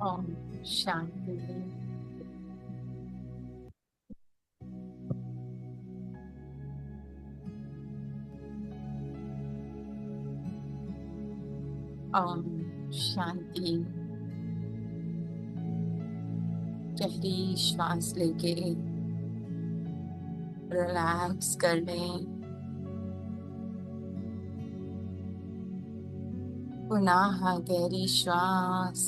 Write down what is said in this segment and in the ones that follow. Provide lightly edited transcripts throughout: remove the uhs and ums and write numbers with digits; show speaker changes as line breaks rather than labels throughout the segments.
ओम शांति। ओम शांति। गहरी श्वास लेके रिलैक्स कर लें। पुनः गहरी श्वास,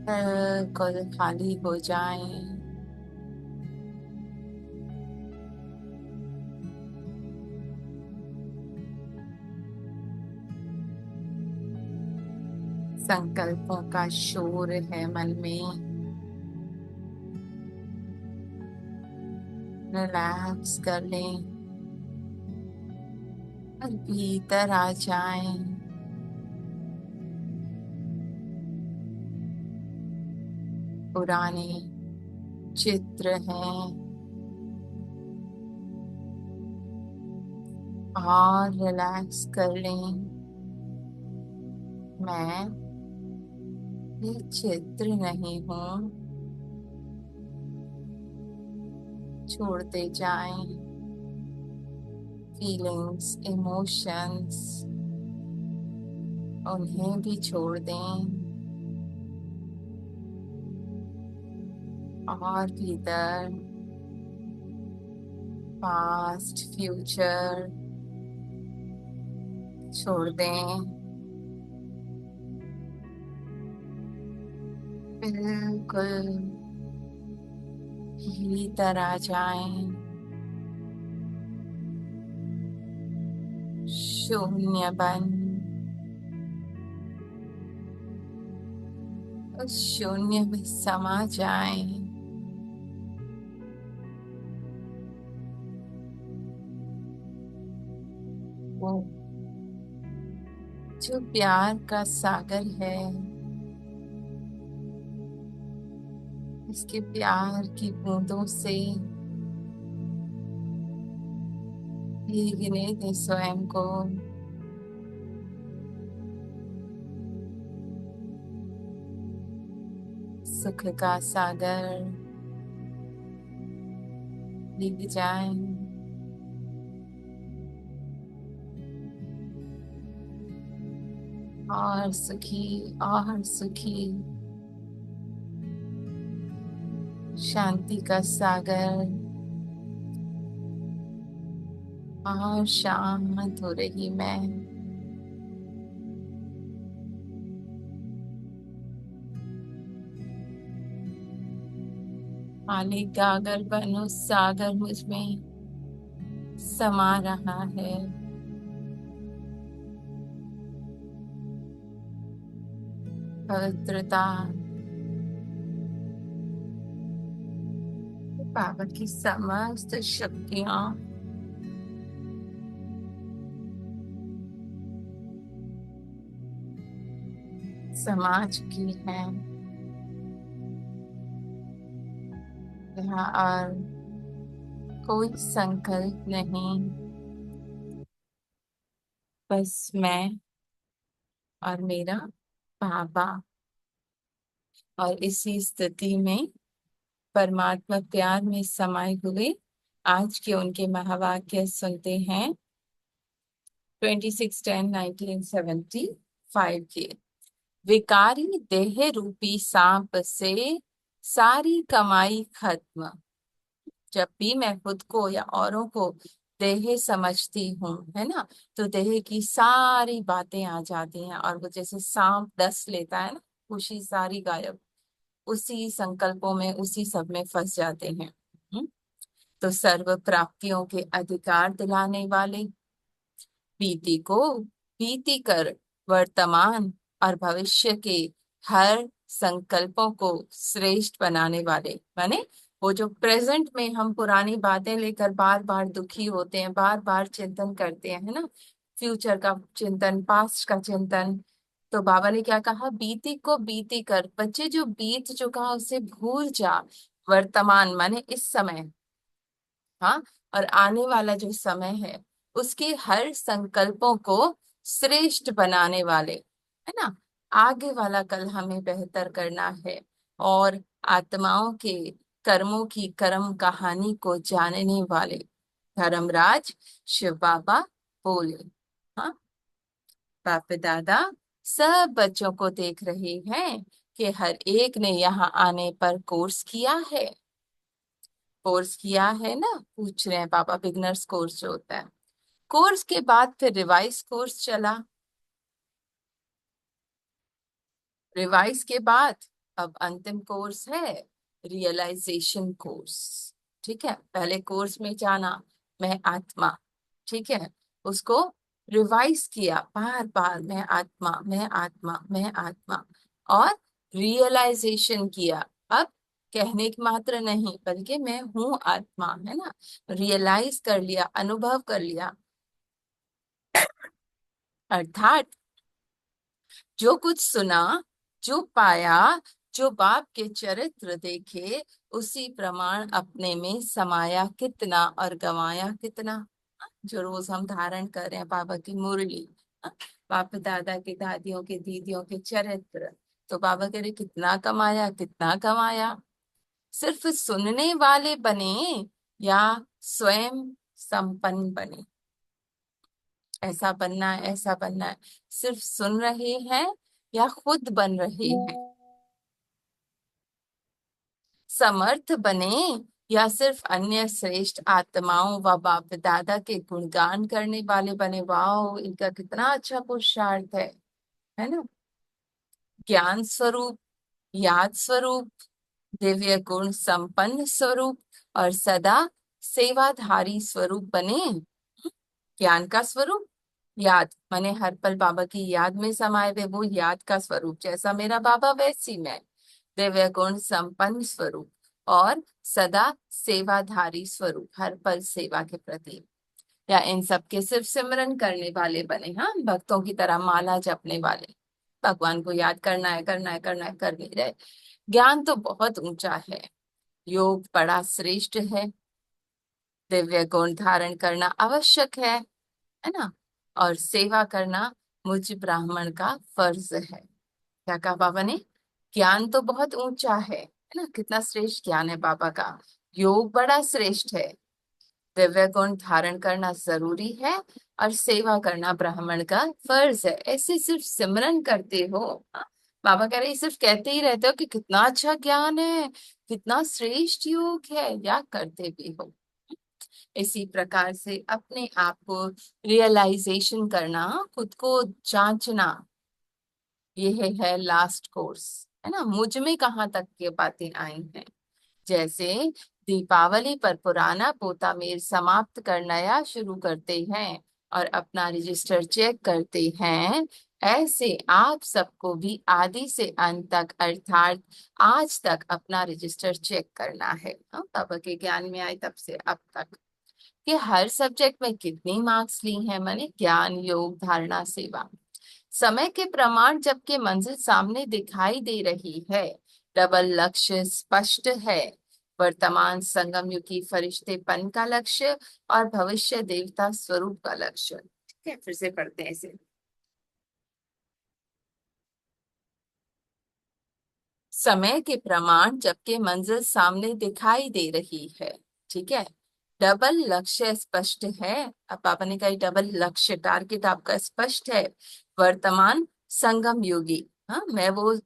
बिल्कुल खाली हो जाए। संकल्पों का शोर है मन में, रिलैक्स कर लें और भीतर आ जाएं। पुराने चित्र हैं और रिलैक्स कर लें। मैं ये चित्र नहीं हूँ, छोड़ते जाएं। फीलिंग्स, इमोशंस, उन्हें भी छोड़ दें और भीतर पास्ट, फ्यूचर छोड़ दें। बिल्कुल भीतर आ जाएं। शून्य बन उस शून्य में समा जाए। वो जो प्यार का सागर है, इसके प्यार की बूंदों से भीगने दे स्वयं को। सुख का सागर भीग जाए। और सुखी, और सुखी, शांति का सागर और शांत हो रही मैं। पानी गागर बनो सागर मुझ में समा रहा है। पवित्रता, बाबा की समस्त शक्तियां समा चुकी हैं यहाँ। और कोई संकल्प नहीं, बस मैं और मेरा बाबा। और इसी स्थिति में परमात्मा प्यार में समाये हुए आज के उनके महावाक्य सुनते हैं। 26/10/1975 के। विकारी देह रूपी सांप से सारी कमाई खत्म। जब भी मैं खुद को या औरों को देह समझती हूँ, है ना, तो देह की सारी बातें आ जाती हैं और वो जैसे सांप डस लेता है ना, खुशी सारी गायब। उसी संकल्पों में, उसी सब में फंस जाते हैं। हम्म? तो सर्व प्राप्तियों के अधिकार दिलाने वाले, बीती को बीती कर वर्तमान और भविष्य के हर संकल्पों को श्रेष्ठ बनाने वाले, माने वो जो प्रेजेंट में हम पुरानी बातें लेकर बार बार दुखी होते हैं, बार बार चिंतन करते हैं, है ना, फ्यूचर का चिंतन, पास्ट का चिंतन। तो बाबा ने क्या कहा, बीती को बीती कर, बच्चे जो बीत चुका उसे भूल जा। वर्तमान माने इस समय, हाँ, और आने वाला जो समय है उसके हर संकल्पों को श्रेष्ठ बनाने वाले, है ना, आगे वाला कल हमें बेहतर करना है। और आत्माओं के कर्मों की कर्म कहानी को जानने वाले धर्मराज शिव बाबा बोले। हाँ, बाप दादा सब बच्चों को देख रहे हैं कि हर एक ने यहाँ आने पर कोर्स किया है। कोर्स किया है ना, पूछ रहे हैं पापा, बिगनर्स कोर्स जो होता है। कोर्स के बाद फिर रिवाइज कोर्स चला। रिवाइज के बाद अब अंतिम कोर्स है रियलाइजेशन कोर्स। ठीक है, पहले कोर्स में जाना, मैं आत्मा, ठीक है, उसको रिवाइज किया बार बार, मैं आत्मा, मैं आत्मा, मैं आत्मा। और रियलाइजेशन किया, अब कहने की मात्र नहीं बल्कि मैं हूं आत्मा, है ना, रियलाइज कर लिया, अनुभव कर लिया। अर्थात जो कुछ सुना, जो पाया, जो बाप के चरित्र देखे, उसी प्रमाण अपने में समाया कितना और गवाया कितना। जो रोज हम धारण कर रहे हैं बाबा की मुरली, बाप दादा के, दादियों के, दीदियों के चरित्र, तो बाबा कह रहे कितना कमाया, कितना कमाया। सिर्फ सुनने वाले बने या स्वयं संपन्न बने। ऐसा बनना है, ऐसा बनना है। सिर्फ सुन रहे हैं या खुद बन रहे हैं। समर्थ बने या सिर्फ अन्य श्रेष्ठ आत्माओं व बाप दादा के गुणगान करने वाले बने। वाह, इनका कितना अच्छा पुरुषार्थ है ना। ज्ञान स्वरूप, याद स्वरूप, दिव्य गुण संपन्न स्वरूप और सदा सेवाधारी स्वरूप बने। ज्ञान का स्वरूप, याद माने हर पल बाबा की याद में समाये हुए, वो याद का स्वरूप, जैसा मेरा बाबा वैसी मैं, दिव्य गुण संपन्न स्वरूप और सदा सेवाधारी स्वरूप, हर पल सेवा के प्रति, या इन सब के सिर्फ सिमरन करने वाले बने, हाँ, भक्तों की तरह माला जपने वाले, भगवान को याद करना है करना है करना है, कर नहीं रहे। ज्ञान तो बहुत ऊंचा है, योग बड़ा श्रेष्ठ है, दिव्य गुण धारण करना आवश्यक है ना, और सेवा करना मुझ ब्राह्मण का फर्ज है। क्या कहा बाबा ने? ज्ञान तो बहुत ऊंचा है ना, कितना श्रेष्ठ ज्ञान है बाबा का, योग बड़ा श्रेष्ठ है, दिव्य गुण धारण करना जरूरी है, और सेवा करना ब्राह्मण का फर्ज है। ऐसे सिर्फ सिमरन करते हो, हाँ? बाबा कह रहे सिर्फ कहते ही रहते हो कि कितना अच्छा ज्ञान है, कितना श्रेष्ठ योग है, या करते भी हो। इसी प्रकार से अपने आप को रियलाइजेशन करना, खुद को जांचना, यह है लास्ट कोर्स, है ना। मुझ में कहाँ तक ये बातें आई हैं, जैसे दीपावली पर पुराना पोता मेल समाप्त कर नया शुरू करते हैं और अपना रजिस्टर चेक करते हैं, ऐसे आप सबको भी आदि से अंत तक अर्थात आज तक अपना रजिस्टर चेक करना है, हाँ, बाबा के ज्ञान में आए तब से अब तक, कि हर सब्जेक्ट में कितनी मार्क्स ली हैं, माने ज्ञान योग धारणा सेवा। समय के प्रमाण जबकि मंजिल सामने दिखाई दे रही है, डबल लक्ष्य स्पष्ट है, वर्तमान संगम युग की फरिश्तेपन का लक्ष्य और भविष्य देवता स्वरूप का लक्ष्य। ठीक है, फिर से पढ़ते हैं इसे। समय के प्रमाण जबकि मंजिल सामने दिखाई दे रही है, ठीक है, डबल लक्ष्य स्पष्ट है। अब पापा ने कहा डबल लक्ष्य, टारगेट आपका स्पष्ट है, वर्तमान संगम योगी, हाँ, मैं वो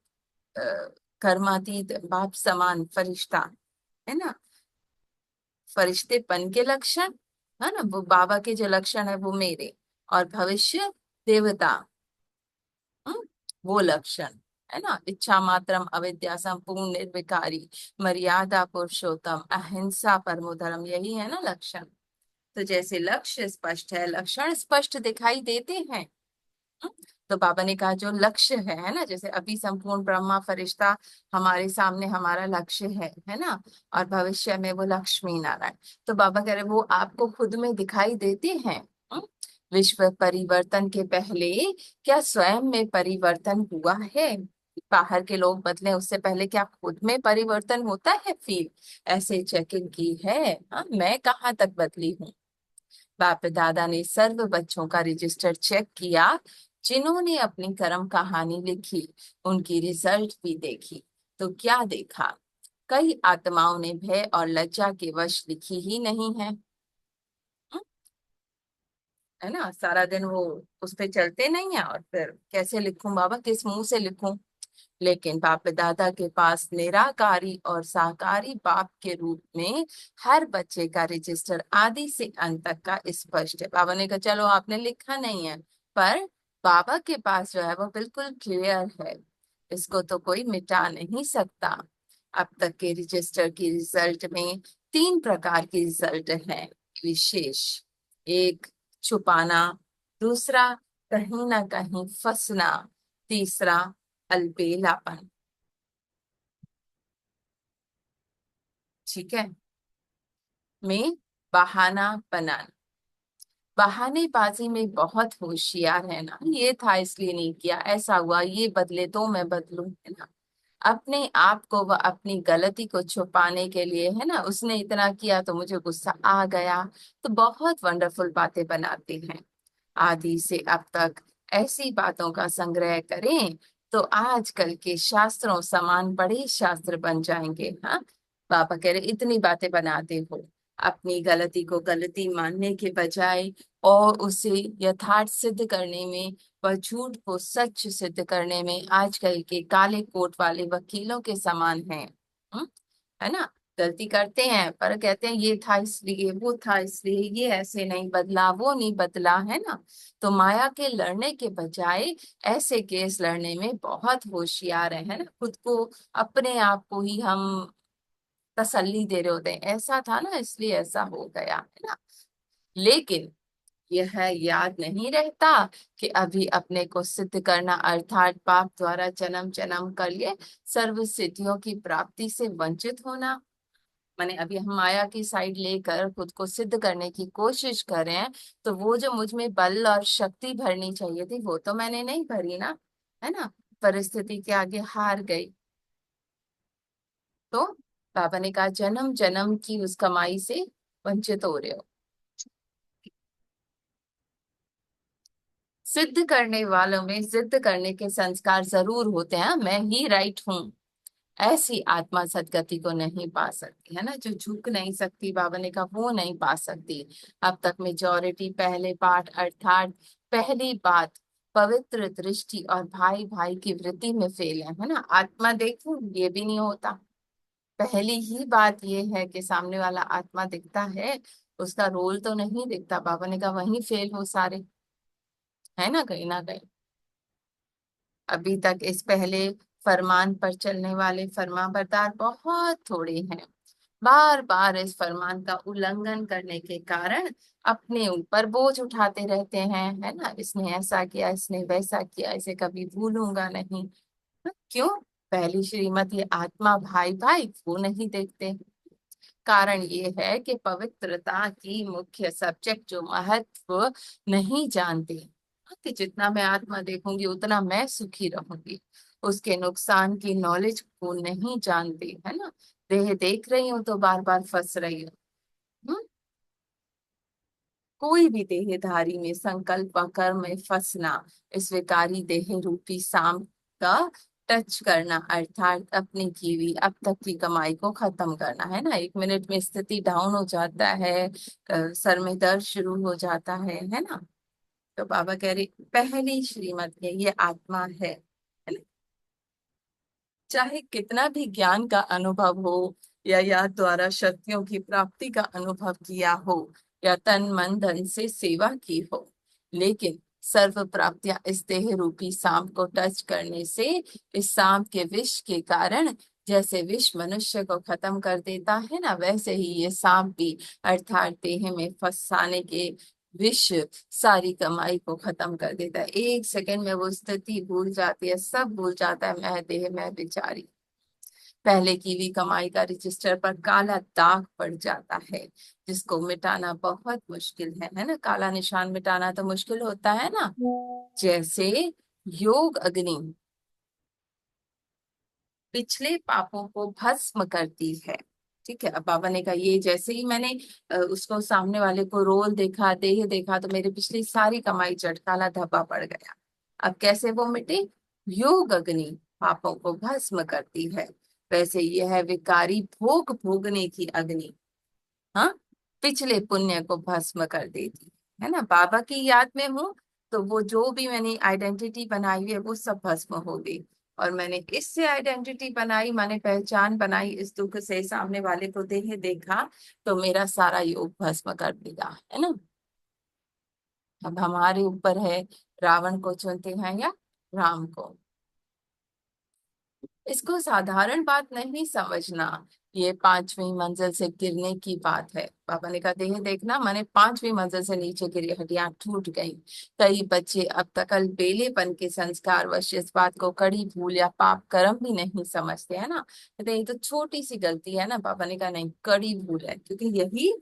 कर्मातीत बाप समान फरिश्ता, है ना, फरिश्तेपन के लक्षण, है ना, वो बाबा के जो लक्षण है वो मेरे, और भविष्य देवता, हम्म, वो लक्षण, है ना, इच्छा मात्रम अविद्या संपूर्ण निर्विकारी मर्यादा पुरुषोत्तम अहिंसा परमो धर्म, यही है ना लक्षण। तो जैसे लक्ष्य स्पष्ट है, लक्षण स्पष्ट दिखाई देते हैं, हम्म, तो बाबा ने कहा जो लक्ष्य है ना, जैसे अभी संपूर्ण ब्रह्मा फरिश्ता हमारे सामने हमारा लक्ष्य है ना, और भविष्य में वो लक्ष्मी नारायण, तो बाबा कह रहे वो आपको खुद में दिखाई देते हैं, हम्म? विश्व परिवर्तन के पहले क्या स्वयं में परिवर्तन हुआ है, बाहर के लोग बदले उससे पहले क्या खुद में परिवर्तन होता है, फील ऐसे चेकिंग की है, हाँ, मैं कहाँ तक बदली हूँ। बाप दादा ने सर्व बच्चों का रजिस्टर चेक किया, जिन्होंने अपनी कर्म कहानी लिखी, उनकी रिजल्ट भी देखी, तो क्या देखा, कई आत्माओं ने भय और लज्जा के वश लिखी ही नहीं है, है ना, सारा दिन वो उस पे चलते नहीं है, और फिर कैसे लिखूं बाबा, किस मुंह से लिखूं। लेकिन बाप दादा के पास निराकारी और साकारी बाप के रूप में हर बच्चे का रजिस्टर आदि से अंत तक का स्पष्ट है। बाबा ने कहा चलो आपने लिखा नहीं है, पर बाबा के पास जो है वो बिल्कुल क्लियर है, इसको तो कोई मिटा नहीं सकता। अब तक के रजिस्टर की रिजल्ट में तीन प्रकार की रिजल्ट है विशेष, एक छुपाना, दूसरा कहीं ना कहीं फंसना, तीसरा अलबेलापन, ठीक है, में बहाना बनाना। बहानेबाजी में बहुत होशियार है ना, ये था इसलिए नहीं किया, ऐसा हुआ, ये बदले तो मैं बदलूं, है ना, अपने आप को व अपनी गलती को छुपाने के लिए, है ना, उसने इतना किया तो मुझे गुस्सा आ गया, तो बहुत वंडरफुल बातें बनाते हैं। आदि से अब तक ऐसी बातों का संग्रह करें तो आजकल के शास्त्रों समान बड़े शास्त्र बन जाएंगे, हाँ। बाबा कह रहे इतनी बातें बनाते हो, अपनी गलती को गलती मानने के बजाय और उसे यथार्थ सिद्ध करने में व झूठ को सच सिद्ध करने में आजकल के काले कोट वाले वकीलों के समान हैं, है ना। गलती करते हैं पर कहते हैं ये था इसलिए, वो था इसलिए, ये ऐसे नहीं बदला, वो नहीं बदला, है ना। तो माया के लड़ने के बजाय ऐसे केस लड़ने में बहुत होशियार है ना, खुद को अपने आप को ही हम तसल्ली दे रहे होते हैं, ऐसा था ना इसलिए ऐसा हो गया, है ना। लेकिन यह याद नहीं रहता कि अभी अपने को सिद्ध करना अर्थात पाप द्वारा जन्म जन्म कर लिए सर्व सिद्धियों की प्राप्ति से वंचित होना। माने अभी हम माया की साइड लेकर खुद को सिद्ध करने की कोशिश कर रहे हैं, तो वो जो मुझ में बल और शक्ति भरनी चाहिए थी वो तो मैंने नहीं भरी ना, है ना। परिस्थिति के आगे हार गई। तो बाबा ने कहा जन्म जन्म की उस कमाई से वंचित हो रहे हो। सिद्ध करने वालों में जिद करने के संस्कार जरूर होते हैं, मैं ही राइट हूँ, ऐसी आत्मा सदगति को नहीं पा सकती, है ना। जो झुक नहीं सकती, बाबा ने कहा वो नहीं पा सकती। अब तक मेजॉरिटी पहले पाठ अर्थात पहली बात पवित्र दृष्टि और भाई भाई की वृत्ति में फेल है ना। आत्मा देखूं ये भी नहीं होता। पहली ही बात ये है कि सामने वाला आत्मा दिखता है, उसका रोल तो नहीं दिखता। बाबा ने कहा वहीं फेल हो सारे, है ना, कहीं ना कहीं। अभी तक इस पहले फरमान पर चलने वाले फरमाबरदार बहुत थोड़े हैं। बार बार इस फरमान का उल्लंघन करने के कारण अपने ऊपर बोझ उठाते रहते हैं, है ना। इसने ऐसा किया, इसने वैसा किया, इसे कभी भूलूंगा नहीं। क्यों? पहली श्रीमत ये आत्मा भाई भाई वो नहीं देखते। कारण ये है कि पवित्रता की मुख्य सब्जेक्ट जो महत्व नहीं जानते, कि जितना मैं आत्मा देखूंगी उतना मैं सुखी रहूंगी, उसके नुकसान की नॉलेज को नहीं जानते, है ना। देह देख रही हूं तो बार बार फंस रही हूँ। हम्म? कोई भी देहधारी में संकल्प व कर्म में फंसना, इस विकारी देह रूपी सांप का टच करना अर्थात अपनी की हुई अब तक की कमाई को खत्म करना, है ना। 1 मिनट में स्थिति डाउन हो जाता है, सर में दर्द शुरू हो जाता है ना। तो बाबा कह रहे पहली श्रीमत में ये आत्मा है ना? चाहे कितना भी ज्ञान का अनुभव हो या याद द्वारा शक्तियों की प्राप्ति का अनुभव किया हो या तन मन धन से सेवा की हो, लेकिन सर्व प्राप्तियां इस देह रूपी सांप को टच करने से, इस सांप के विष के कारण, जैसे विष मनुष्य को खत्म कर देता है ना, वैसे ही ये सांप भी अर्थात देह में फंसाने के विष सारी कमाई को खत्म कर देता है। 1 सेकंड में वो स्थिति भूल जाती है, सब भूल जाता है, मैं देह मैं बेचारी। पहले की हुई कमाई का रजिस्टर पर काला दाग पड़ जाता है, जिसको मिटाना बहुत मुश्किल है ना। काला निशान मिटाना तो मुश्किल होता है ना। जैसे योग अग्नि पिछले पापों को भस्म करती है। ठीक है। अब बाबा ने कहा ये जैसे ही मैंने उसको सामने वाले को रोल देखा, देह देखा, तो मेरी पिछली सारी कमाई चढ़ काला धब्बा पड़ गया। अब कैसे वो मिटे? योग अग्नि पापों को भस्म करती है, वैसे यह विकारी भोग भोगने की अग्नि, हाँ, पिछले पुण्य को भस्म कर देती है ना। बाबा की याद में हूँ तो वो जो भी मैंने आइडेंटिटी बनाई है वो सब भस्म हो गई। और मैंने इससे आइडेंटिटी बनाई, माने पहचान बनाई, इस दुख से सामने वाले को देह देखा तो मेरा सारा योग भस्म कर देगा, है ना। अब हमारे ऊपर है, रावण को चुनते हैं या राम को। इसको साधारण बात नहीं समझना। ये 5वीं मंजिल से गिरने की बात है। पापा ने कहा देह देखना माने 5वीं मंजिल से नीचे गिरी, हड्डियां टूट गई। कई बच्चे अब तक अलबेलेपन के संस्कार वश इस बात को कड़ी भूल या पाप कर्म भी नहीं समझते, है ना। कहते हैं, ये तो छोटी सी गलती है ना। पापा ने कहा नहीं, कड़ी भूल है, क्योंकि यही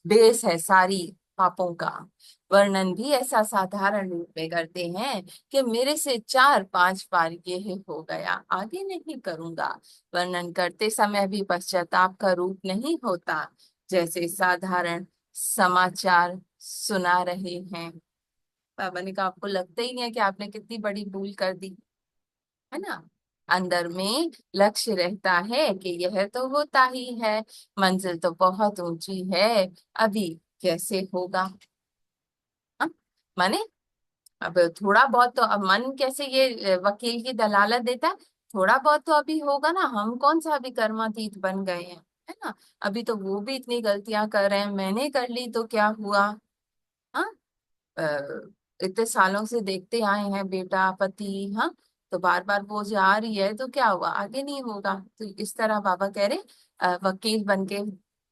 बेस है सारी पापों का। वर्णन भी ऐसा साधारण रूप में करते हैं कि मेरे से 4-5 बार ये हो गया, आगे नहीं करूंगा। वर्णन करते समय भी पश्चाताप का रूप नहीं होता, जैसे साधारण समाचार सुना रहे हैं। बाबा ने कहा आपको लगता ही नहीं है कि आपने कितनी बड़ी भूल कर दी, है ना। अंदर में लक्ष्य रहता है कि यह तो होता ही है, मंजिल तो बहुत ऊंची है, अभी कैसे होगा। हाँ? माने अब थोड़ा बहुत तो, अब मन कैसे ये वकील की दलालत देता है, थोड़ा बहुत तो अभी होगा ना। हम कौन सा अभी कर्मातीत बन गए हैं, है ना। अभी तो वो भी इतनी गलतियां कर रहे हैं, मैंने कर ली तो क्या हुआ। हाँ। इतने सालों से देखते आए हैं बेटा पति, हाँ, तो बार बार वो जो आ रही है तो क्या हुआ, आगे नहीं होगा। तो इस तरह बाबा कह रहे वकील बन के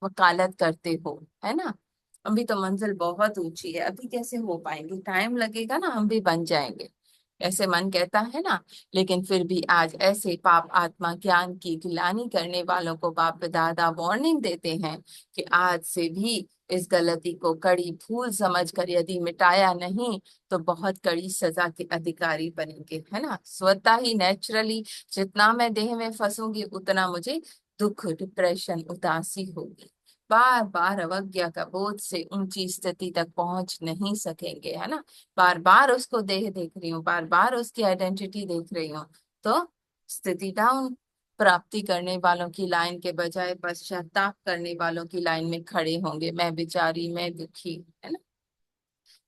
वकालत करते हो, है ना। अभी तो मंजिल बहुत ऊंची है, अभी कैसे हो पाएंगे, टाइम लगेगा ना, हम भी बन जाएंगे, ऐसे मन कहता है ना। लेकिन फिर भी आज ऐसे पाप आत्मा ज्ञान की गिलानी करने वालों को बाप दादा वार्निंग देते हैं कि आज से भी इस गलती को कड़ी भूल समझकर यदि मिटाया नहीं तो बहुत कड़ी सजा के अधिकारी बनेंगे, है ना। स्वतः ही नेचुरली जितना मैं देह में फंसूंगी उतना मुझे दुख, डिप्रेशन, उदासी होगी। बार बार अवज्ञा का बोझ से ऊंची स्थिति तक पहुंच नहीं सकेंगे, है ना। बार बार उसको देह देख रही हूँ, बार बार उसकी आइडेंटिटी देख रही हूँ, तो स्थिति डाउन। प्राप्ति करने वालों की लाइन के बजाय पश्चाताप करने वालों की लाइन में खड़े होंगे, मैं बेचारी, मैं दुखी, है ना।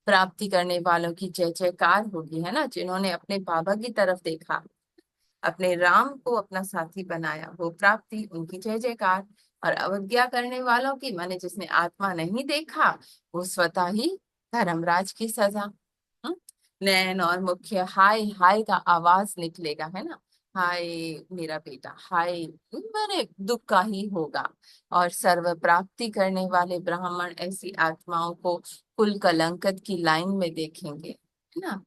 प्राप्ति करने वालों की जय जयकार होगी, है ना, जिन्होंने अपने बाबा की तरफ देखा, अपने राम को अपना साथी बनाया, वो प्राप्ति, उनकी जय जयकार। और अवज्ञा करने वालों की माने जिसने आत्मा नहीं देखा, वो स्वतः ही धर्मराज की सजा। हम्म? नैन और मुख्य हाय हाय का आवाज निकलेगा, है ना। हाय मेरा बेटा, हाय, मेरे दुख का ही होगा। और सर्व प्राप्ति करने वाले ब्राह्मण ऐसी आत्माओं को कुल कलंकत की लाइन में देखेंगे, है ना।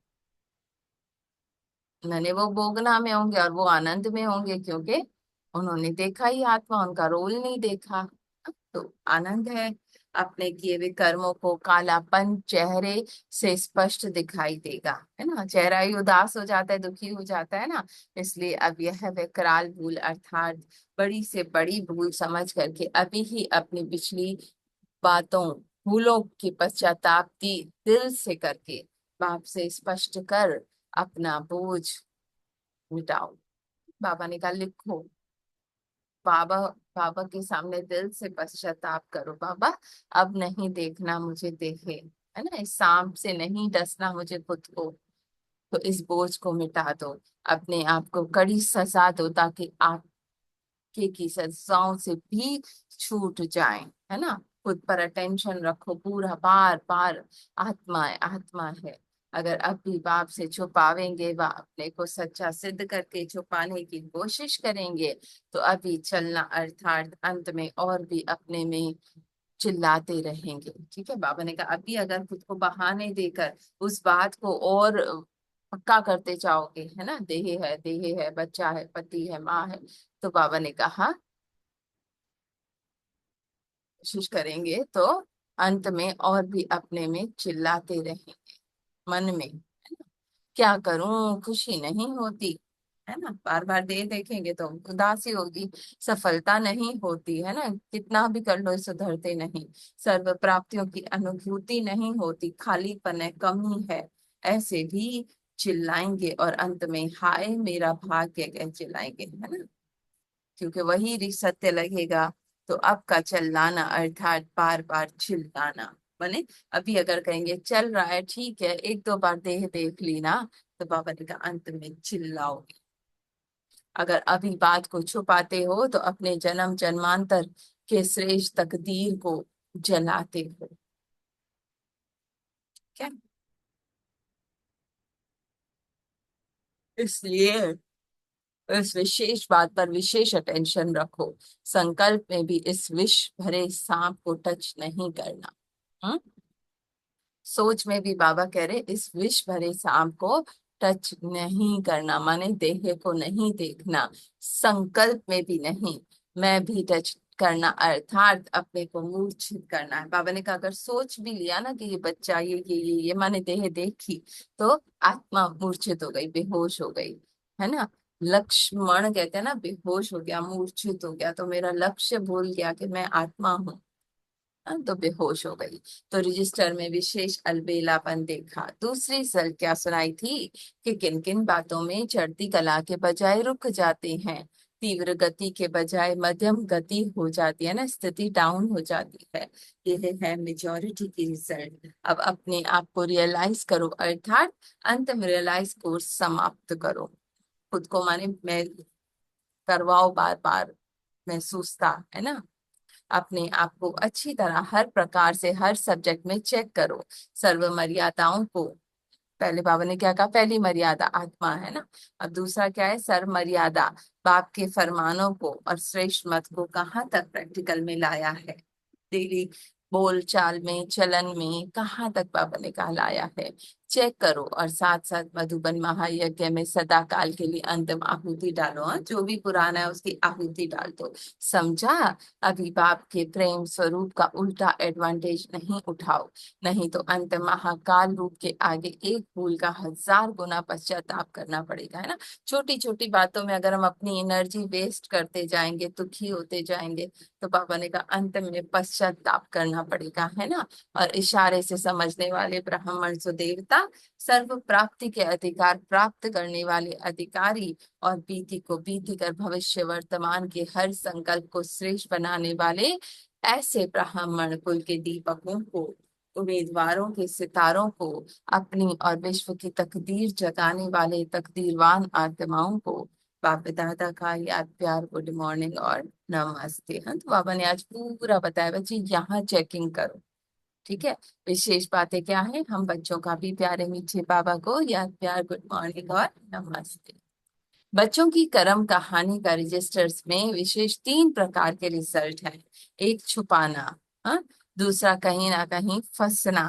मैंने वो भोगना में होंगे और वो आनंद में होंगे, क्योंकि उन्होंने देखा ही आत्मा, उनका रोल नहीं देखा। तो आनंद है। अपने किए हुए कर्मों को कालापन चेहरे से स्पष्ट दिखाई देगा, है ना। चेहरा ही उदास हो जाता है, दुखी हो जाता है ना। इसलिए अब यह विकराल भूल अर्थात बड़ी से बड़ी भूल समझ करके अभी ही अपनी पिछली बातों, भूलों की पश्चाताप दिल से करके बाप से स्पष्ट कर अपना बोझ मिटाओ। बाबा ने कहा लिखो, बाबा, बाबा के सामने दिल से पश्चाताप करो, बाबा अब नहीं देखना मुझे देखे, है ना, इस सांप से नहीं डसना मुझे खुद को, तो इस बोझ को मिटा दो, अपने आप को कड़ी सजा दो ताकि आपके की सजाओं से भी छूट जाए, है ना। खुद पर अटेंशन रखो पूरा, बार बार आत्मा है, आत्मा है। अगर अब भी बाप से छुपावेंगे व अपने को सच्चा सिद्ध करके छुपाने की कोशिश करेंगे तो अभी चलना अर्थात अंत में और भी अपने में चिल्लाते रहेंगे। ठीक है, बाबा ने कहा अभी अगर खुद को बहाने देकर उस बात को और पक्का करते जाओगे, है ना, देह है, देह है, बच्चा है, पति है, माँ है, तो बाबा ने कहा कोशिश करेंगे तो अंत में और भी अपने में चिल्लाते रहेंगे, मन में, है ना। क्या करूं, खुशी नहीं होती, है ना, बार बार दे देखेंगे तो उदासी होगी। सफलता नहीं होती, है ना, कितना भी कर लो सुधरते नहीं। सर्व प्राप्तियों की अनुभूति नहीं होती, खालीपन है, कमी है, ऐसे भी चिल्लाएंगे और अंत में हाय मेरा भाग्य कह चिल्लाएंगे, है ना। क्योंकि वही सत्य लगेगा। तो अब का चिल्लाना अर्थात बार बार चिल्लाना माने, अभी अगर कहेंगे चल रहा है ठीक है, एक दो बार देह देख ली ना, तो बाबा ने कहा अंत में चिल्लाओगे। अगर अभी बात को छुपाते हो तो अपने जन्म जन्मांतर के श्रेष्ठ तकदीर को जलाते हो। क्या, इसलिए इस विशेष बात पर विशेष अटेंशन रखो। संकल्प में भी इस विष भरे सांप को टच नहीं करना। हम्म? सोच में भी बाबा कह रहे इस विष भरे सांप को टच नहीं करना, माने देह को नहीं देखना, संकल्प में भी नहीं, मैं भी टच करना अर्थात अपने को मूर्छित करना है। बाबा ने कहा अगर सोच भी लिया ना कि ये बच्चा ये माने देह देखी, तो आत्मा मूर्छित हो गई, बेहोश हो गई, है ना। लक्ष्मण कहते हैं ना, बेहोश हो गया, मूर्छित हो गया, तो मेरा लक्ष्य भूल गया कि मैं आत्मा हूँ। हाँ, तो बेहोश हो गई। तो रजिस्टर में विशेष अलबेलापन देखा। दूसरी सल क्या सुनाई थी कि किन किन बातों में चढ़ती कला के बजाय रुक जाते हैं, तीव्र गति के बजाय मध्यम गति हो जाती है ना, स्थिति डाउन हो जाती है। यह है मेजॉरिटी की रिजल्ट। अब अपने आप को रियलाइज करो अर्थात अंत में रियलाइज कोर्स समाप्त करो। खुद को माने मैं करवाओ बार बार महसूसता, है ना। अपने आप को अच्छी तरह हर प्रकार से हर सब्जेक्ट में चेक करो। सर्व मर्यादाओं को, पहले बाबा ने क्या कहा, पहली मर्यादा आत्मा, है ना। अब दूसरा क्या है, सर्व मर्यादा, बाप के फरमानों को और श्रेष्ठ मत को कहाँ तक प्रैक्टिकल में लाया है। डेली बोल चाल में, चलन में कहाँ तक बाबा ने कहलाया है, चेक करो। और साथ साथ मधुबन महायज्ञ में सदा काल के लिए अंतिम आहुति डालो। हाँ, जो भी पुराना है उसकी आहुति डाल दो। समझा? अभी बाप के प्रेम स्वरूप का उल्टा एडवांटेज नहीं उठाओ, नहीं तो अंत महाकाल रूप के आगे एक भूल का 1000 गुना पश्चाताप करना पड़ेगा, है ना। छोटी छोटी बातों में अगर हम अपनी एनर्जी वेस्ट करते जाएंगे, दुखी होते जाएंगे, तो बाबा ने कहा अंत में पश्चाताप करना पड़ेगा, है ना। और इशारे से समझने वाले ब्राह्मण सो देवता, सर्व प्राप्ति के अधिकार प्राप्त करने वाले अधिकारी, और बीति को बीति कर भविष्य वर्तमान के हर संकल्प को श्रेष्ठ बनाने वाले ऐसे ब्राह्मण कुल के दीपकों को, उम्मीदवारों के सितारों को, अपनी और विश्व की तकदीर जगाने वाले तकदीरवान आत्माओं को बाप दादा का याद प्यार गुड मॉर्निंग और नमस्ते। हाँ, तो बाबा ने आज पूरा बताया बच्चे, यहाँ चेकिंग करो। ठीक है। विशेष बातें क्या है, हम बच्चों का भी प्यारे मीठे बाबा को याद प्यार गुड मॉर्निंग और नमस्ते। बच्चों की कर्म कहानी का रजिस्टर्स में विशेष 3 प्रकार के रिजल्ट है। एक छुपाना, हाँ, दूसरा कहीं ना कहीं फंसना,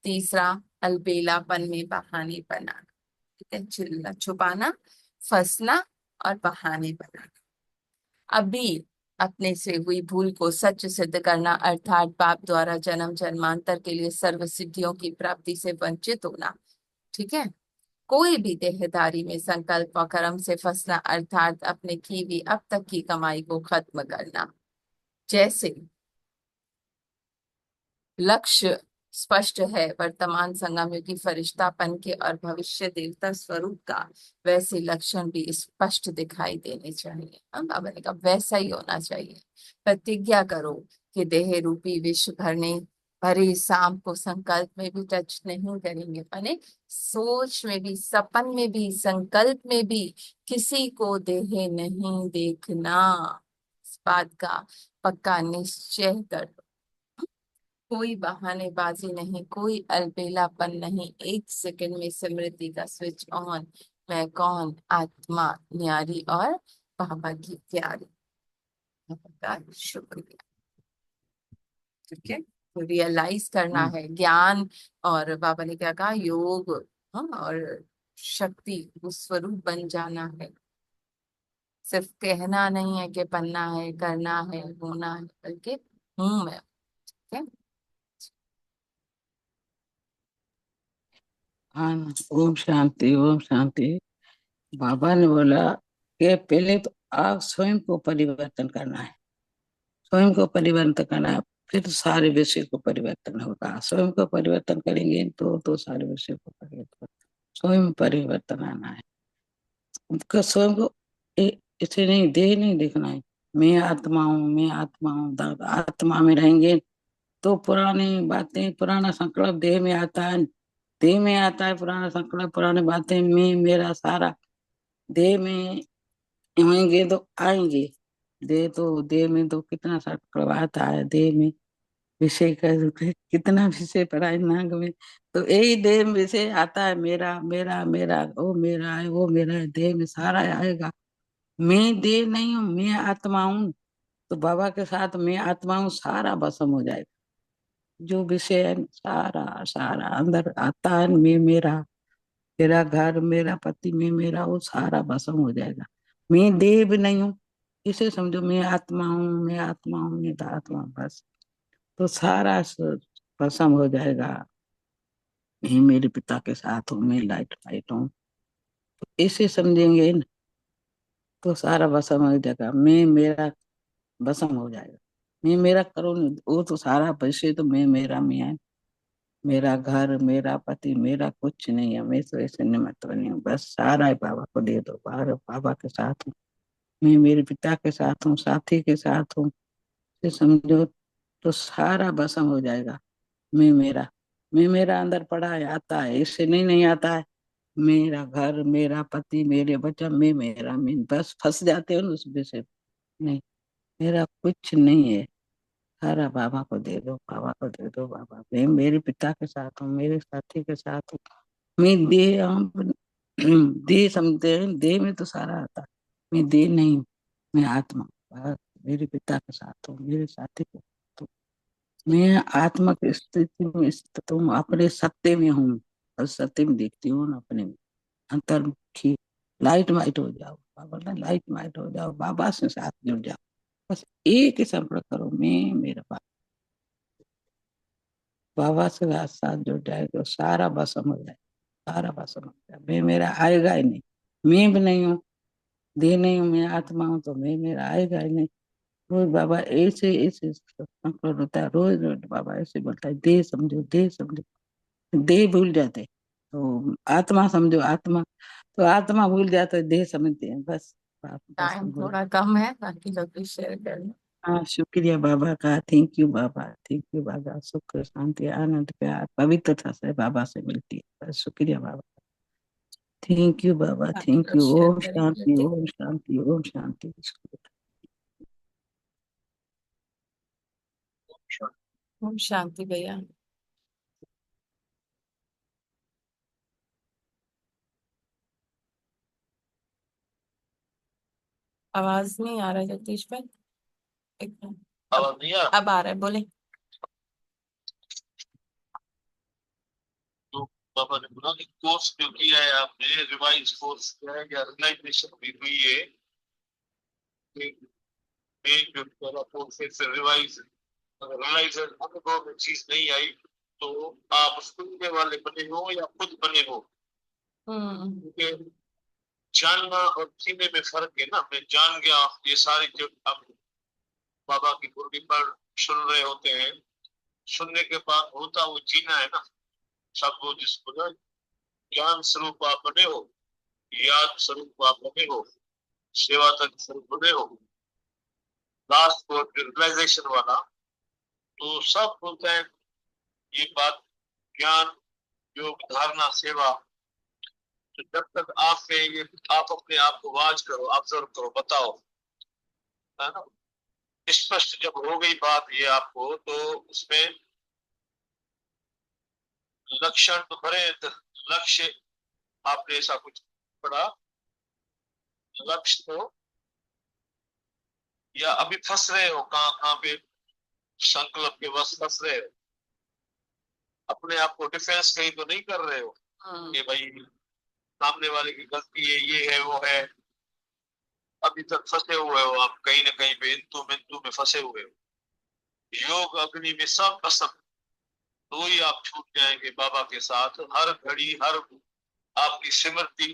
तीसरा अलबेलापन में बहाने बनाना। ठीक है, छुपाना, फंसना और बहाने बनाना। अभी अपने से हुई भूल को सच सिद्ध करना, अर्थात बाप द्वारा जन्म जन्मांतर के लिए सर्व सिद्धियों की प्राप्ति से वंचित होना। ठीक है। कोई भी देहधारी में संकल्प और कर्म से फंसना, अर्थात अपने की भी अब तक की कमाई को खत्म करना। जैसे लक्ष्य स्पष्ट है वर्तमान संगम युगी फरिश्तापन के और भविष्य देवता स्वरूप का, वैसे लक्षण भी स्पष्ट दिखाई देने चाहिए। हम बाबा ने कहा वैसा ही होना चाहिए। प्रतिज्ञा करो कि देह रूपी विश्व भरने भरे सांप को संकल्प में भी टच नहीं करेंगे, माने सोच में भी, सपन में भी, संकल्प में भी किसी को देह नहीं देखना। इस बात का पक्का निश्चय कर। कोई बहानेबाजी नहीं, कोई अलबेलापन नहीं, एक सेकंड में स्मृति का स्विच ऑन। मैं कौन, आत्मा न्यारी और बाबा की प्यारी। बाबा का शुक्रिया। ठीक है, तो रियलाइज करना
हाँ
है ज्ञान। और बाबा ने क्या कहा, योग, हाँ, और शक्ति उस स्वरूप बन जाना है। सिर्फ कहना नहीं है कि बनना है, करना है, होना है, बल्कि हूं मैं। ठीक है।
हाँ ना। ओम शांति, ओम शांति। बाबा ने बोला कि पहले तो आप स्वयं को परिवर्तन करना है, स्वयं को परिवर्तन करना है, फिर सारे विषय को परिवर्तन होगा। स्वयं को परिवर्तन करेंगे तो सारे विषय को परिवर्तन, स्वयं परिवर्तन आना है। उनका स्वयं को इसे नहीं, देह नहीं देखना है। मैं आत्मा हूँ, मैं आत्मा हूँ। आत्मा में रहेंगे तो पुरानी बातें, पुराना संकल्प देह में आता है, देह में आता है पुराना संकल्प, पुरानी बातें मैं मेरा सारा देह में होंगे तो आएंगे। देह में तो कितना संकल्प आता है, देह में विषय का कितना विषय पड़ा है नाक में। तो यही देह में विषय आता है, मेरा मेरा मेरा, वो मेरा है, वो मेरा है, देह में सारा आएगा। मैं देह नहीं हूँ, मैं आत्मा हूँ। तो बाबा के साथ मैं आत्मा हूँ, सारा भस्म हो जाएगा। जो विषय है सारा सारा अंदर आता है, मैं मेरा, मेरा घर, मेरा पति, मैं मेरा, वो सारा भस्म हो जाएगा। मैं देह भी नहीं हूँ, इसे समझो मैं आत्मा हूँ, मैं आत्मा हूँ, मैं तो आत्मा हूँ, बस। तो सारा भस्म हो जाएगा। मैं मेरे पिता के साथ हूँ, मैं लाइट लाइट हूँ। तो इसे समझेंगे न, तो सारा भस्म हो जाएगा। मैं मेरा भस्म हो जाएगा। मैं मेरा करो नहीं, वो तो सारा विषय तो मैं मेरा में है। मेरा घर, मेरा पति, मेरा कुछ नहीं है। मैं तो ऐसे निमित्त बनी हूँ, बस सारा ही बाबा को दे दो। बाबा बाबा के साथ हूँ, मैं मेरे पिता के साथ हूँ, साथी के साथ हूँ। ये समझो तो सारा भस्म हो जाएगा। मैं मेरा अंदर पड़ा है, आता है, इससे नहीं नहीं आता है। मेरा घर, मेरा पति, मेरे बच्चा, मैं बस फंस जाते हो ना उस विषय। नहीं, मेरा कुछ नहीं है। सारा बाबा को दे दो, बाबा को दे दो। बाबा, मैं मेरे पिता के साथ हूँ, मेरे साथी के साथ हूँ। मैं देह देह समझते हैं, देह में तो सारा आता है। मैं देह नहीं हूँ, मैं आत्मा हूँ। बस मेरे पिता के साथ हूँ, मेरे साथी के साथ हूँ। मैं आत्मा की स्थिति में स्थित हूँ, अपने सत्य में हूँ और सत्य में देखती हूँ ना अपने में अंतर्मुखी। लाइट माइट हो जाओ बाबा ना, लाइट माइट हो जाओ, बाबा से साथ जुड़ जाओ। बस एक ही संपर्क करो, मैं मेरा बाबा। बाबा से साथ साथ जुड़ जाए तो सारा भस्म हो जाए, सारा भस्म हो जाए। मैं मेरा आएगा ही नहीं। मैं भी नहीं हूँ, देह नहीं हूँ, मैं आत्मा हूँ, तो मैं मेरा आएगा ही नहीं। रोज बाबा ऐसे ऐसे संकल्प होता है, रोज रोज बाबा ऐसे बोलता है, देह समझो, देह समझो। देह भूल जाते, तो आत्मा समझो, आत्मा। तो आत्मा भूल जाते है, देह समझते हैं बस। बाप बस
टाइम
बोल।
थोड़ा कम है, बाकी लोग भी शेयर कर लें।
हाँ, शुक्रिया बाबा का, थैंक यू बाबा, थैंक यू बाबा। सुख शांति आनंद प्यार पवित्रता से बाबा से मिलती है, बस शुक्रिया बाबा। थैंक यू बाबा,
बाकी
थैंक
लोग
यू।
शेयर
ओम
करेंगे,
शांति,
ठीक।
ओम शांति, ओम शांति।
ओम शांति भैया। आवाज नहीं आ रहा है जगदीश भाई, एक मिनट। आवाज नहीं आ रहा, अब आ रहा है, बोले। तो पापा ने बोला कि कोर्स जो किया है आपने, रिवाइज कोर्स किया है या रिलाइजेशन भी हुई है, एक जो पहला कोर्स फिर से रिवाइज, अगर रिलाइज अनुभव में चीज नहीं आई तो आप सुनने वाले बने हो या खुद बने हो। क्योंकि जानना और सीखने में फर्क है ना। मैं जान गया ये सारी जो आप बाबा की गुरबानी पर सुन रहे होते हैं, सुनने के बाद होता वो जीना है ना। सब वो जिसको ना ज्ञान स्वरूप आप बने हो, याद स्वरूप आप बने हो, सेवा तक स्वरूप बने हो, लास्ट को रियलाइजेशन वाला। तो सब बोलते हैं ये बात, ज्ञान, योग, धारणा, सेवा। तो जब तक आप में ये, आप अपने आप को वाच करो, ऑब्जर्व करो, बताओ, है ना। स्पष्ट जब हो गई बात ये आपको, तो उसमें लक्षण तो भरे, लक्ष्य आपने ऐसा कुछ पढ़ा, लक्ष्य तो, या अभी फंस रहे हो कहाँ कहाँ पे, संकल्प के बस फंस रहे हो, अपने आप को डिफेंस कहीं तो नहीं कर रहे हो कि भाई सामने वाले की गलती है, ये है वो है। अभी तक फंसे हुए हो आप कहीं ना कहीं पे, इंतु मिंतु में फंसे हुए हो। योग अग्नि में सब असम, तो ही आप छूट जाएंगे बाबा के साथ। हर घड़ी हर आपकी स्मृति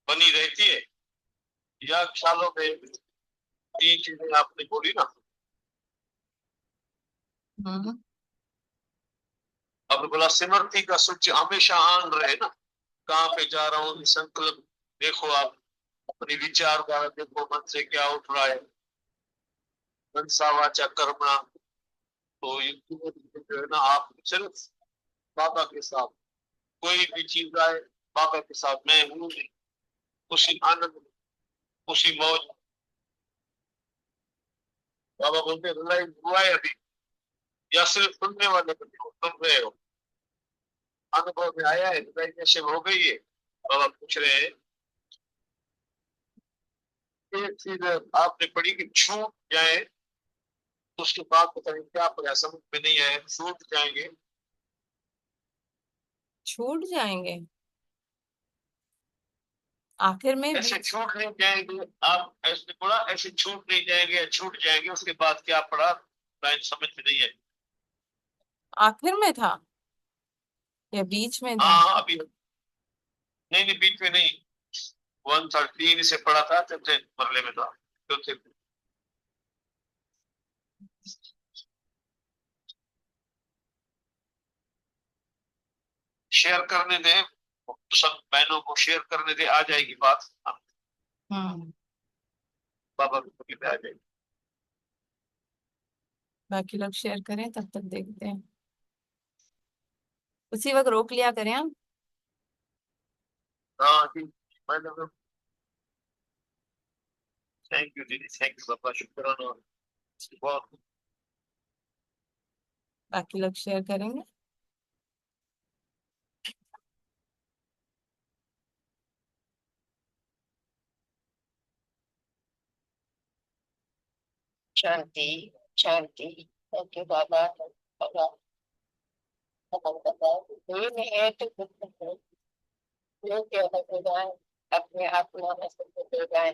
बनी रहती है। या ख्यालों में तीन चीजें आपने बोली ना। हम्म। अब बोला स्मृति का स्विच हमेशा ऑन रहे ना। कहाँ पे जा रहा हूँ, संकल्प देखो आप, अपनी विचारधारा देखो, मन से क्या उठ रहा है, मनसा वाचा कर्मणा। तो ये जो है ना, आप सिर्फ बाबा के साथ, कोई भी चीज आए बाबा के साथ मैं हूँ, उसी आनंद, उसी मौज। बाबा बोलते रिलाइज हुआ है अभी, या सिर्फ सुनने वाले बंदे हो, सुन रहे हो, अनुभव में आया है, रिलाइजेशन हो गई है। बाबा पूछ रहे हैं, एक चीज आपने पढ़ी कि छूट जाए, तो उसके बाद पता नहीं क्या पड़ा, समझ में नहीं आया, छूट जाएंगे। छूट जाएंगे, आखिर में ऐसे बीच छूट नहीं जाएंगे। आप ऐसे पढ़ा, ऐसे छूट नहीं जाएंगे या छूट जाएंगे, उसके बाद क्या पढ़ा, लाइन समझ में नहीं है। आखिर में था या बीच में था? हाँ अभी नहीं नहीं, बीच में नहीं। 113 से पढ़ा था, चौथे मरले में था, चौथे। शेयर करने दे, सब बहनों को शेयर करने दे, आ जाएगी बात। हम्म। बाबा की पे आ जाएगी। बाकी लोग शेयर करें, तब तक देखते हैं। उसी वक्त रोक लिया करें हम। हाँ जी, मैंने, थैंक यू दीदी, थैंक यू बाबा, शुक्राना बहुत। बाकी लोग शेयर करेंगे।
शांति, शांति। ओके बाबा।
अपने आत्मा में से हो जाए,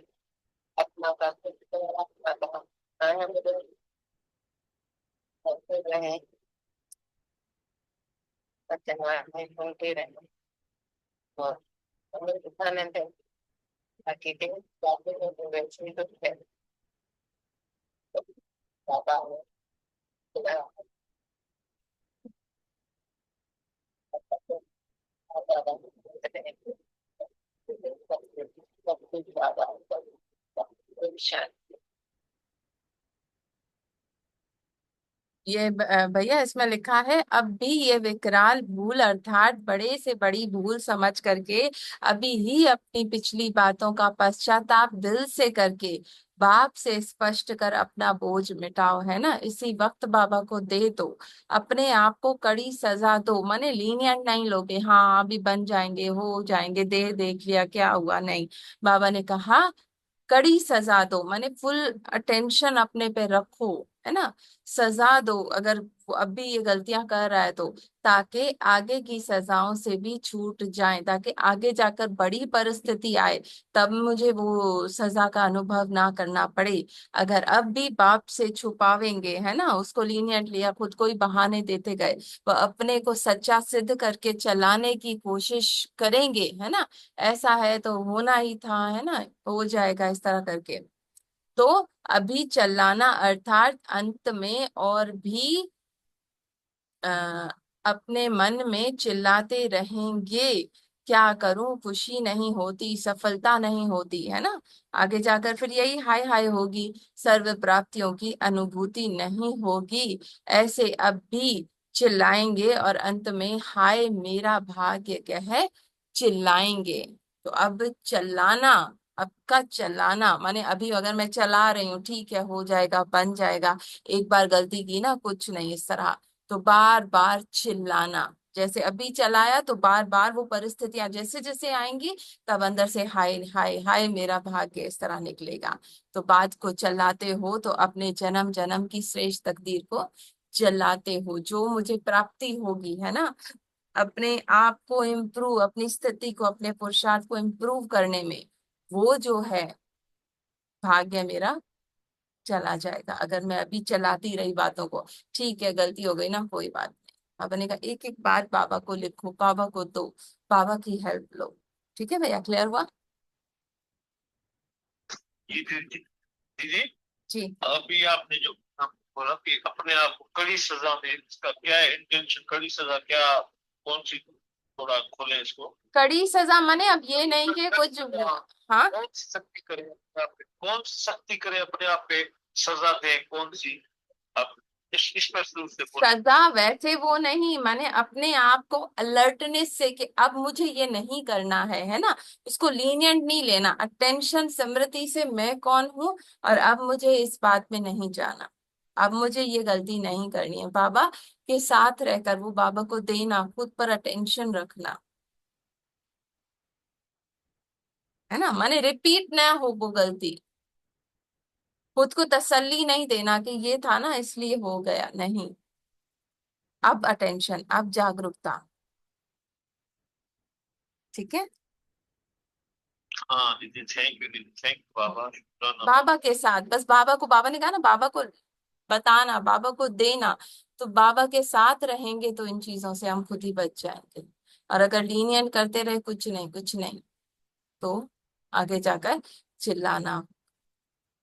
आत्मा का आत्मा का आनंद करते रहे, वचन में सुनते रहे और हमें आनंद ताकि दिन जाते हैं तो वैसे तो है बाबा ने खुदा बाबा सब कुछ बाबा सब कुछ शांति।
भैया इसमें लिखा है, अब भी ये विकराल भूल अर्थात बड़े से बड़ी भूल समझ करके अभी ही अपनी पिछली बातों का पश्चाताप दिल से करके बाप से स्पष्ट कर अपना बोझ मिटाओ, है ना। इसी वक्त बाबा को दे दो, अपने आप को कड़ी सजा दो। माने लीनियंट नहीं लोगे, हाँ अभी बन जाएंगे हो जाएंगे, देख लिया क्या हुआ, नहीं। बाबा ने कहा कड़ी सजा दो, माने फुल अटेंशन अपने पे रखो, है ना। सजा दो अगर वो अब भी ये गलतियां कर रहा है तो, ताकि आगे की सजाओं से भी छूट जाए, ताकि आगे जाकर बड़ी परिस्थिति आए तब मुझे वो सजा का अनुभव ना करना पड़े। अगर अब भी बाप से छुपावेंगे, है ना, उसको लीनियंटली या खुद को ही बहाने देते गए, वह अपने को सच्चा सिद्ध करके चलाने की कोशिश करेंगे, है ना। ऐसा है तो होना ही था, है ना, हो जाएगा इस तरह करके। तो अभी चलाना अर्थात अंत में और भी आ, अपने मन में चिल्लाते रहेंगे, क्या करूं, खुशी नहीं होती, सफलता नहीं होती, है ना। आगे जाकर फिर यही हाय हाय होगी, सर्व प्राप्तियों की अनुभूति नहीं होगी। ऐसे अब भी चिल्लाएंगे और अंत में हाय मेरा भाग्य कह चिल्लाएंगे। तो अब चलाना, अब का चलाना माने अभी अगर मैं चला रही हूँ, ठीक है हो जाएगा बन जाएगा, एक बार गलती की ना कुछ नहीं, इस तरह। तो बार बार चिल्लाना, जैसे अभी चलाया तो बार बार वो परिस्थितियां जैसे जैसे आएंगी तब अंदर से हाय हाय हाय मेरा भाग्य, इस तरह निकलेगा। तो बात को चलाते हो तो अपने जन्म जन्म की श्रेष्ठ तकदीर को जलाते हो, जो मुझे प्राप्ति होगी, है ना, अपने आप को इम्प्रूव, अपनी स्थिति को, अपने पुरुषार्थ को इम्प्रूव करने में, वो जो है भाग्य मेरा चला जाएगा अगर मैं अभी चलाती रही बातों को। ठीक है गलती हो गई ना, कोई बात नहीं। बाबा ने कहा एक एक बात बाबा को लिखो, बाबा को दो, बाबा की हेल्प लो। ठीक है भैया, क्लियर हुआ।
जी दीदी, दीदी
जी।
अभी आपने जो बोला कि अपने आप को कड़ी सजा में, इसका क्या है इंटेंशन, कड़ी सजा क्या, कौन सी, थोड़ा खोले इसको।
कड़ी सजा माने अब ये नहीं कि कुछ, हाँ,
कौन सी शक्ति करे अपने आप पे, कौन सी शक्ति करे अपने आप पे सजा दे, कौन सी, आप स्पष्ट रूप से बोले।
सजा वैसे वो नहीं, माने अपने आप को अलर्टनेस से कि अब मुझे ये नहीं करना है ना। इसको लीनियंट नहीं लेना, अटेंशन स्मृति से मैं कौन हूँ और अब मुझे इस बात में नहीं जाना, अब मुझे ये गलती नहीं करनी है। बाबा के साथ रहकर वो बाबा को देना, खुद पर अटेंशन रखना, है ना, माने रिपीट ना हो वो गलती। खुद को तसल्ली नहीं देना कि ये था ना इसलिए हो गया, नहीं। अब अटेंशन, अब जागरूकता। ठीक है।
हाँ दीदी, थैंक यू दीदी, थैंक यू बाबा, शुक्राना।
बाबा के साथ बस, बाबा को, बाबा ने कहा ना बाबा को बताना, बाबा को देना। तो बाबा के साथ रहेंगे तो इन चीजों से हम खुद ही बच जाएंगे। और अगर लीनियंट करते रहे कुछ नहीं कुछ नहीं, तो आगे जाकर चिल्लाना।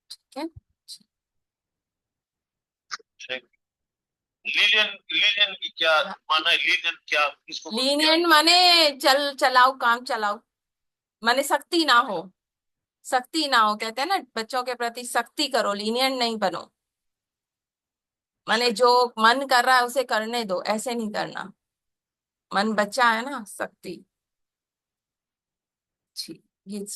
ठीक है।
लीजन, लीजन की क्या माना है, लीजन क्या किसको बोलते हैं।
लीनियंट माने चल चलाओ, काम चलाओ, माने सख्ती ना हो, सख्ती ना हो, कहते हैं ना बच्चों के प्रति सख्ती करो, लीनियंट नहीं बनो। माने जो मन कर रहा है उसे करने दो, ऐसे नहीं करना, मन बच्चा है ना, सख्ती। ठीक, ये